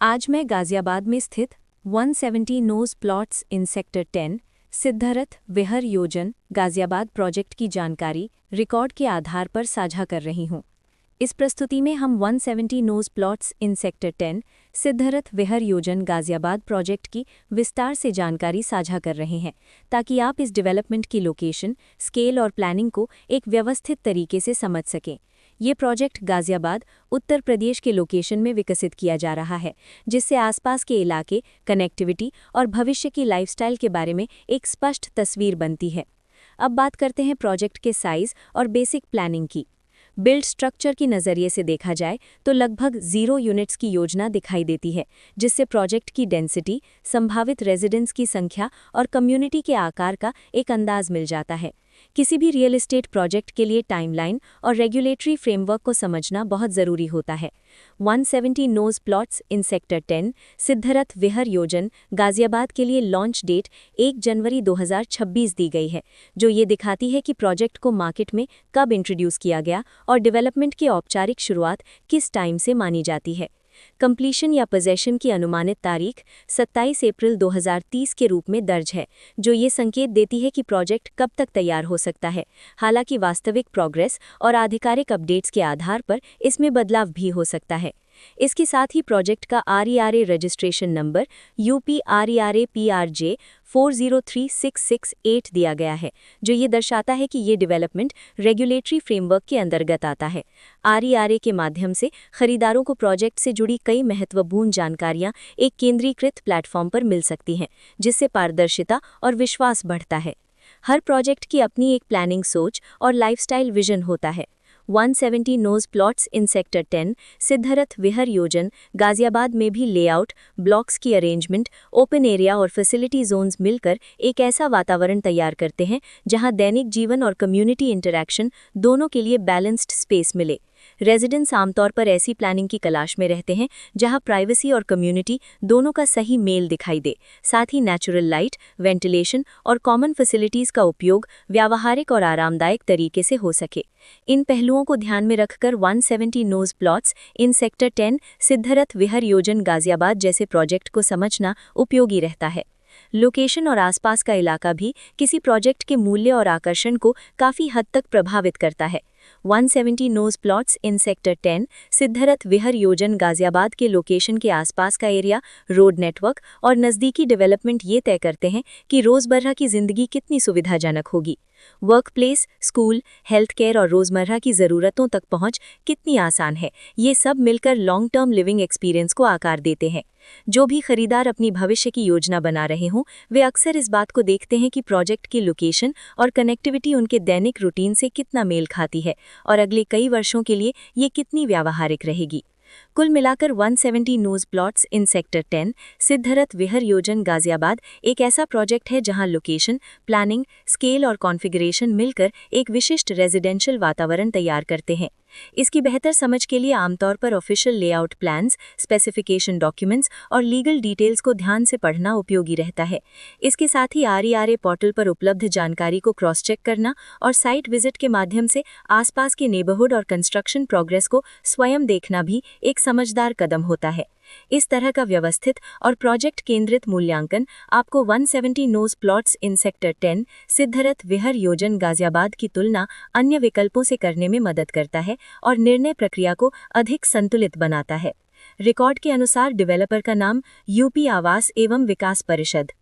आज मैं गाजियाबाद में स्थित 170 नोज प्लॉट्स इन सेक्टर 10 सिद्धरथ विहर योजन गाजियाबाद प्रोजेक्ट की जानकारी रिकॉर्ड के आधार पर साझा कर रही हूँ। इस प्रस्तुति में हम 170 नोज प्लॉट्स इन सेक्टर 10 सिद्धरथ विहर योजन गाजियाबाद प्रोजेक्ट की विस्तार से जानकारी साझा कर रहे हैं, ताकि आप इस डेवलपमेंट की लोकेशन, स्केल और प्लानिंग को एक व्यवस्थित तरीके से समझ सकें। ये प्रोजेक्ट गाजियाबाद, उत्तर प्रदेश के लोकेशन में विकसित किया जा रहा है, जिससे आसपास के इलाके, कनेक्टिविटी और भविष्य की लाइफस्टाइल के बारे में एक स्पष्ट तस्वीर बनती है। अब बात करते हैं प्रोजेक्ट के साइज और बेसिक प्लानिंग की। बिल्ड स्ट्रक्चर की नज़रिए से देखा जाए तो लगभग 0 यूनिट्स की योजना दिखाई देती है, जिससे प्रोजेक्ट की डेंसिटी, संभावित रेजिडेंट्स की संख्या और कम्युनिटी के आकार का एक अंदाज मिल जाता है। किसी भी रियल एस्टेट प्रोजेक्ट के लिए टाइमलाइन और रेगुलेटरी फ्रेमवर्क को समझना बहुत ज़रूरी होता है। 170 नोज प्लॉट्स इन सेक्टर 10 सिद्धरथ विहर योजन गाजियाबाद के लिए लॉन्च डेट 1 जनवरी 2026 दी गई है, जो ये दिखाती है कि प्रोजेक्ट को मार्केट में कब इंट्रोड्यूस किया गया और डेवलपमेंट की औपचारिक शुरुआत किस टाइम से मानी जाती है। कंप्लीशन या पोजेशन की अनुमानित तारीख 27 अप्रैल 2030 के रूप में दर्ज है, जो ये संकेत देती है कि प्रोजेक्ट कब तक तैयार हो सकता है। हालांकि वास्तविक प्रोग्रेस और आधिकारिक अपडेट्स के आधार पर इसमें बदलाव भी हो सकता है। इसके साथ ही प्रोजेक्ट का RERA registration number UP RERA PRJ 403668 दिया गया है, जो ये दर्शाता है कि ये डेवलपमेंट रेगुलेटरी फ्रेमवर्क के अंतर्गत आता है। RERA के माध्यम से खरीदारों को प्रोजेक्ट से जुड़ी कई महत्वपूर्ण जानकारियां एक केंद्रीकृत प्लेटफॉर्म पर मिल सकती हैं, जिससे पारदर्शिता और विश्वास बढ़ता है। हर प्रोजेक्ट की अपनी एक प्लानिंग सोच और लाइफस्टाइल विजन होता है। 170 नोज प्लॉट्स इन सेक्टर 10 सिद्धरथ विहर योजन गाजियाबाद में भी लेआउट, ब्लॉक्स की अरेंजमेंट, ओपन एरिया और फैसिलिटी जोन्स मिलकर एक ऐसा वातावरण तैयार करते हैं जहां दैनिक जीवन और कम्युनिटी इंटरैक्शन दोनों के लिए बैलेंस्ड स्पेस मिले। रेजिडेंट्स आमतौर पर ऐसी प्लानिंग की तलाश में रहते हैं जहां प्राइवेसी और कम्युनिटी दोनों का सही मेल दिखाई दे। साथ ही नेचुरल लाइट, वेंटिलेशन और कॉमन फैसिलिटीज़ का उपयोग व्यावहारिक और आरामदायक तरीके से हो सके। इन पहलुओं को ध्यान में रखकर 170 नोज प्लॉट्स इन सेक्टर 10 सिद्धरथ विहर योजन गाजियाबाद जैसे प्रोजेक्ट को समझना उपयोगी रहता है। लोकेशन और आसपास का इलाका भी किसी प्रोजेक्ट के मूल्य और आकर्षण को काफ़ी हद तक प्रभावित करता है। 170 नोज प्लॉट्स इन सेक्टर 10 सिद्धरथ विहर योजन गाजियाबाद के लोकेशन के आसपास का एरिया, रोड नेटवर्क और नज़दीकी डेवलपमेंट ये तय करते हैं कि रोज़मर्रा की ज़िंदगी कितनी सुविधाजनक होगी। Work place, school, health care और रोज़मर्रा की ज़रूरतों तक पहुंच कितनी आसान है, ये सब मिलकर लॉन्ग टर्म लिविंग एक्सपीरियंस को आकार देते हैं। जो भी खरीदार अपनी भविष्य की योजना बना रहे हों, वे अक्सर इस बात को देखते हैं कि प्रोजेक्ट की लोकेशन और कनेक्टिविटी उनके दैनिक रूटीन से कितना मेल खाती है और अगले कई वर्षों के लिए ये कितनी व्यावहारिक रहेगी। कुल मिलाकर 170 नोज प्लॉट्स इन सेक्टर 10 सिद्धरथ विहर योजन गाजियाबाद एक ऐसा प्रोजेक्ट है जहां लोकेशन, प्लानिंग, स्केल और कॉन्फ़िगरेशन मिलकर एक विशिष्ट रेजिडेंशियल वातावरण तैयार करते हैं। इसकी बेहतर समझ के लिए आमतौर पर official layout plans, specification documents और लीगल डिटेल्स को ध्यान से पढ़ना उपयोगी रहता है। इसके साथ ही RERA पोर्टल पर उपलब्ध जानकारी को क्रॉस चेक करना और साइट विजिट के माध्यम से आसपास के नेबरहुड और कंस्ट्रक्शन प्रोग्रेस को स्वयं देखना भी एक समझदार कदम होता है। इस तरह का व्यवस्थित और प्रोजेक्ट केंद्रित मूल्यांकन आपको 170 नोज प्लॉट्स इन सेक्टर 10 सिद्धरथ विहर योजन गाजियाबाद की तुलना अन्य विकल्पों से करने में मदद करता है और निर्णय प्रक्रिया को अधिक संतुलित बनाता है। रिकॉर्ड के अनुसार डेवलपर का नाम UP आवास एवं विकास परिषद